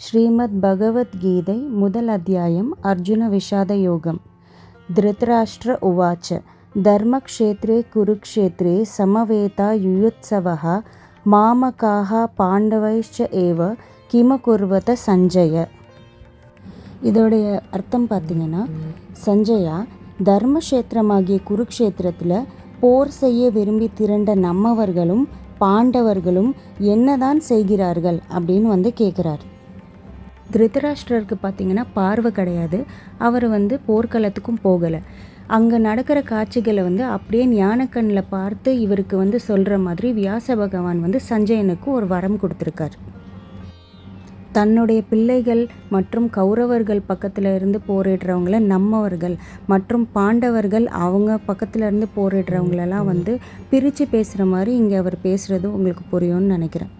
ஸ்ரீமத் பகவத்கீதை முதல் அத்தியாயம் அர்ஜுன விஷாத யோகம். திருதராஷ்டிர உவாச்ச தர்மக்ஷேத்ரே குருக்ஷேத்ரே சமவேதா யுயுத்சவः மாமகாः பாண்டவைश्च ஏவ கிமகுர்வத சஞ்சய. இதோடைய அர்த்தம் பார்த்திங்கன்னா, சஞ்சயா, தர்மக்ஷேத்திரமாகிய குருக்ஷேத்திரத்தில் போர் செய்ய விரும்பி திரண்ட நம்மவர்களும் பாண்டவர்களும் என்னதான் செய்கிறார்கள் அப்படின்னு கேட்குறார். திருதராஷ்டிரருக்கு பார்த்திங்கன்னா பார்வை கிடையாது. அவர் போர்க்களத்துக்கும் போகலை. அங்கே நடக்கிற காட்சிகளை அப்படியே ஞானக்கண்ணில் பார்த்து இவருக்கு சொல்கிற மாதிரி வியாச பகவான் சஞ்சயனுக்கு ஒரு வரம் கொடுத்துருக்கார். தன்னுடைய பிள்ளைகள் மற்றும் கௌரவர்கள் பக்கத்தில் இருந்து போரிடுறவங்கள நம்மவர்கள் மற்றும் பாண்டவர்கள் அவங்க பக்கத்தில் இருந்து போரிடுறவங்களெல்லாம் பிரித்து பேசுகிற மாதிரி இங்கே அவர் பேசுகிறது உங்களுக்கு புரியும்னு நினைக்கிறேன்.